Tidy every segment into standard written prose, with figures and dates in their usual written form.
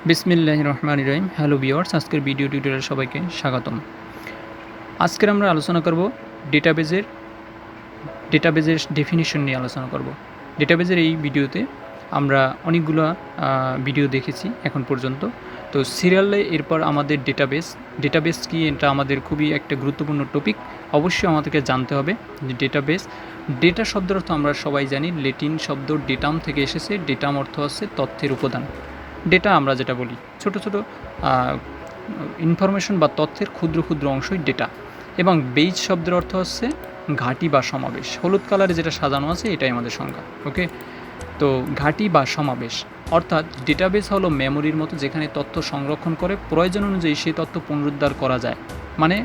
বিসমিল্লাহির রহমানির রহিম। Hello viewers, আজকের ভিডিও টিউটোরিয়ালে সবাইকে স্বাগতম। আজকের আমরা আলোচনা করব ডেটাবেজের ডেফিনিশন নিয়ে আলোচনা করব। ডেটাবেজের এই ভিডিওতে আমরা অনেকগুলো ভিডিও দেখেছি এখন পর্যন্ত। তো সিরিয়ালে এরপর আমাদের ডেটাবেজ কি, এটা আমাদের খুবই একটা গুরুত্বপূর্ণ টপিক। অবশ্যই আমাদেরকে জানতে হবে যে ডেটা শব্দের অর্থ আমরা সবাই জানি, ল্যাটিন শব্দ ডেটাম থেকে এসেছে। ডেটাম অর্থ হচ্ছে তথ্যের উপাদান। ডেটা আমরা যেটা বলি ছোট ছোট ইনফরমেশন বা তথ্যের ক্ষুদ্র ক্ষুদ্র অংশই ডেটা। এবং বেজ শব্দের অর্থ হচ্ছে ঘাঁটি বা সমাবেশ। হলুদ কালারে যেটা সাজানো আছে এটাই আমাদের সংজ্ঞা। ওকে, তো ঘাঁটি বা সমাবেশ অর্থাৎ ডেটাবেস হলো মেমোরির মতো, যেখানে তথ্য সংরক্ষণ করে প্রয়োজন অনুযায়ী সেই তথ্য পুনরুদ্ধার করা যায়। মানে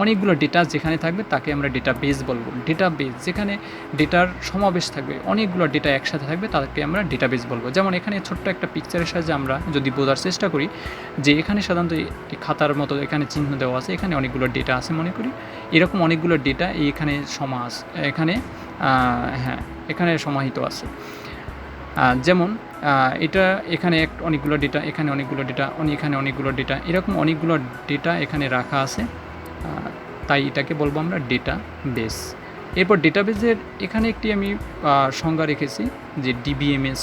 অনেকগুলো ডেটা যেখানে থাকবে তাকে আমরা ডেটাবেস বলবো। ডেটাবেস যেখানে ডেটার সমাবেশ থাকবে, অনেকগুলো ডেটা একসাথে থাকবে, তাকে আমরা ডেটাবেস বলবো। যেমন এখানে ছোট্ট একটা পিকচারের সাহায্যে আমরা যদি বোঝার চেষ্টা করি যে এখানে সাধারণত খাতার মতো এখানে চিহ্ন দেওয়া আছে, এখানে অনেকগুলো ডেটা আছে মনে করি। এরকম অনেকগুলো ডেটা এখানে এখানে সমাহিত আছে। যেমন এটা এখানে অনেকগুলো ডেটা, এখানে অনেকগুলো ডেটা, এখানে অনেকগুলো ডেটা, এরকম অনেকগুলো ডেটা এখানে রাখা আছে। তাই এটাকে বলবো আমরা ডেটাবেস। এরপর ডেটাবেসের এখানে একটি আমি সংজ্ঞা রেখেছি যে ডিবিএমএস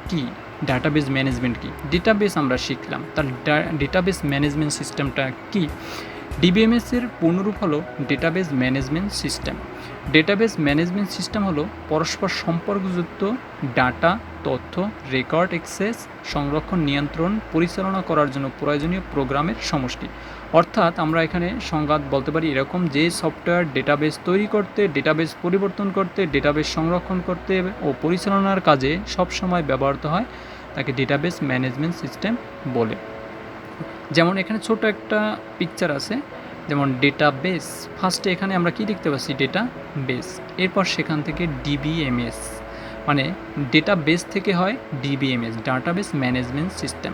কি, ডাটাবেস ম্যানেজমেন্ট কি। ডেটাবেস আমরা শিখলাম, তার ডেটাবেস ম্যানেজমেন্ট সিস্টেমটা কি। ডিবিএমএসের পূর্ণরূপ হলো database management system. Database management system হলো পরস্পর সম্পর্কযুক্ত ডাটা, তথ্য, রেকর্ড অ্যাক্সেস, সংরক্ষণ, নিয়ন্ত্রণ, পরিচালনা করার জন্য প্রয়োজনীয় প্রোগ্রামের সমষ্টি। অর্থাৎ আমরা এখানে সংজ্ঞা বলতে পারি এরকম যে সফটওয়্যার ডেটাবেস তৈরি করতে, ডেটাবেস পরিবর্তন করতে, ডেটাবেস সংরক্ষণ করতে ও পরিচালনার কাজে সবসময় ব্যবহৃত হয়, তাকে ডেটাবেস ম্যানেজমেন্ট সিস্টেম বলে। যেমন এখানে ছোট একটা পিকচার আছে, যেমন ডেটাবেস। ফার্স্টে এখানে আমরা কি দেখতে পাচ্ছি, ডেটাবেস। এরপর সেখান থেকে ডিবিএমএস, মানে ডেটাবেস থেকে হয় ডিবিএমএস, ডাটাবেস ম্যানেজমেন্ট সিস্টেম।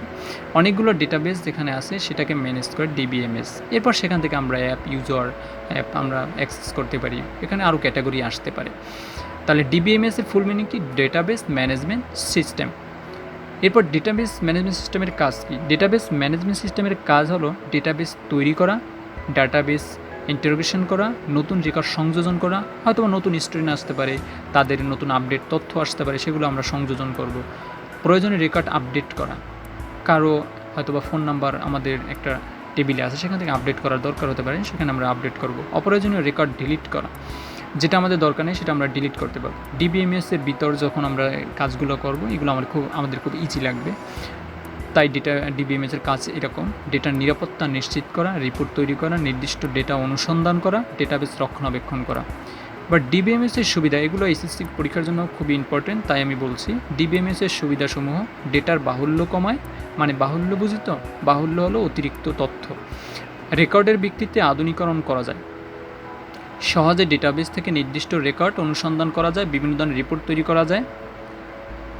অনেকগুলো ডেটাবেস যেখানে আছে সেটাকে ম্যানেজ করে ডিবিএমএস। এরপর সেখান থেকে আমরা অ্যাপ আমরা অ্যাক্সেস করতে পারি। এখানে আরও ক্যাটাগরি আসতে পারে। তাহলে ডিবিএমএস এর ফুল মিনিং কি, ডেটাবেস ম্যানেজমেন্ট সিস্টেম। এরপর ডেটাবেস ম্যানেজমেন্ট সিস্টেমের কাজ কি। ডেটাবেস ম্যানেজমেন্ট সিস্টেমের কাজ হলো ডেটাবেস তৈরি করা, ডাটাবেস ইন্টিগ্রেশন করা, নতুন রেকর্ড সংযোজন করা, হয়তো নতুন স্টুডেন্ট আসতে পারে, তাদের নতুন আপডেট তথ্য আসতে পারে, সেগুলো আমরা সংযোজন করব। প্রয়োজনীয় রেকর্ড আপডেট করা, কারো হয়তোবা ফোন নাম্বার আমাদের একটা টেবিলে আছে, সেখান থেকে আপডেট করার দরকার হতে পারে, সেখানে আমরা আপডেট করব। অপ্রয়োজনীয় রেকর্ড ডিলিট করা, যেটা আমাদের দরকার নেই সেটা আমরা ডিলিট করতে পারবো। ডিবিএমএসের ভিতর যখন আমরা কাজগুলো করব, এগুলো আমাদের খুব ইজি লাগবে। তাই ডিবিএমএসের কাজ এরকম: ডেটার নিরাপত্তা নিশ্চিত করা, রিপোর্ট তৈরি করা, নির্দিষ্ট ডেটা অনুসন্ধান করা, ডেটাবেস রক্ষণাবেক্ষণ করা। বাট ডিবিএমএসের সুবিধা, এগুলো এসএসসি পরীক্ষার জন্য খুবই ইম্পর্টেন্ট, তাই আমি বলছি। ডিবিএমএসের সুবিধাসমূহ: ডেটার বাহুল্য কমায়, মানে বাহুল্য বুঝিত, বাহুল্য হলো অতিরিক্ত তথ্য। রেকর্ডের ভিত্তিতে আধুনিকরণ করা যায়, সহজে ডেটাবেস থেকে নির্দিষ্ট রেকর্ড অনুসন্ধান করা যায়, বিভিন্ন ধরনের রিপোর্ট তৈরি করা যায়,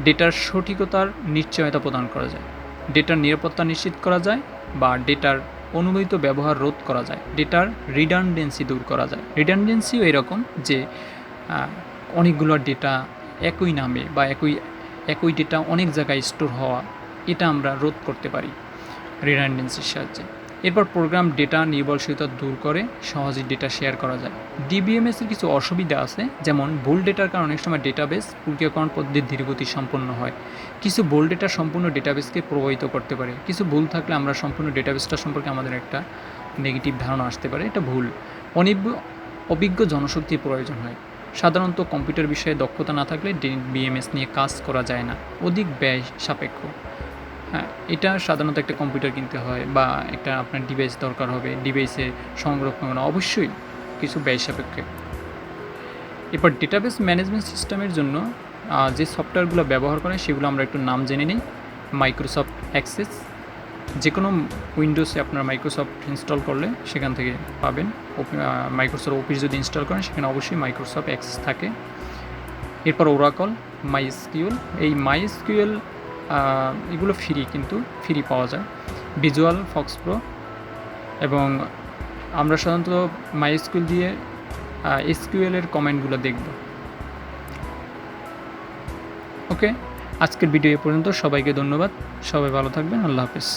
ডেটার সঠিকতার নিশ্চয়তা প্রদান করা যায়, ডেটার নিরাপত্তা নিশ্চিত করা যায়, বা ডেটার অনুমোদিত ব্যবহার রোধ করা যায়, ডেটার রিডান্ডেন্সি দূর করা যায়। রিডান্ডেন্সিও এরকম যে অনেকগুলো ডেটা একই নামে বা একই ডেটা অনেক জায়গায় স্টোর হওয়া, এটা আমরা রোধ করতে পারি রিডান্ডেন্সির সাহায্যে। এরপর প্রোগ্রাম ডেটা নির্ভরশীলতা দূর করে সহজেই ডেটা শেয়ার করা যায়। ডিবিএমএসের কিছু অসুবিধা আছে, যেমন ভুল ডেটার কারণে অনেক সময় ডেটাবেস প্রক্রিয়াকরণ পদ্ধতি ধীরগতি সম্পন্ন হয়। কিছু ভুল ডেটা সম্পূর্ণ ডেটাবেসকে প্রভাবিত করতে পারে। কিছু ভুল থাকলে আমরা সম্পূর্ণ ডেটাবেসটা সম্পর্কে আমাদের একটা নেগেটিভ ধারণা আসতে পারে, এটা ভুল। অভিজ্ঞ জনশক্তির প্রয়োজন হয়। সাধারণত কম্পিউটার বিষয়ে দক্ষতা না থাকলে ডিবিএমএস নিয়ে কাজ করা যায় না, অধিক ব্যয় সাপেক্ষ। হ্যাঁ, এটা সাধারণত একটা কম্পিউটার কিনতে হয় বা একটা আপনার ডিভাইস দরকার হবে, ডিভাইসে সংরক্ষণ অবশ্যই কিছু ব্যয় সাপেক্ষে। এরপর ডেটাবেস ম্যানেজমেন্ট সিস্টেমের জন্য যে সফটওয়্যারগুলো ব্যবহার করে সেগুলো আমরা একটু নাম জেনে নিই। মাইক্রোসফট অ্যাক্সেস, যে কোনো উইন্ডোজে আপনার মাইক্রোসফট ইনস্টল করলে সেখান থেকে পাবেন। মাইক্রোসফট অফিস যদি ইনস্টল করেন সেখানে অবশ্যই মাইক্রোসফট অ্যাক্সেস থাকে। এরপর ওরাকল, মাইএসকিউএল, এই মাইএসকিউএল এগুলো ফ্রি, কিন্তু ফ্রি পাওয়া যায়। ভিজুয়াল ফক্স প্রো, এবং আমরা সাধারণত মাইএসকিউএল দিয়ে এসকিউএলের কমেন্টগুলো দেখব। ওকে, আজকের ভিডিও এ পর্যন্ত। সবাইকে ধন্যবাদ। সবাই ভালো থাকবেন। আল্লাহ হাফেজ।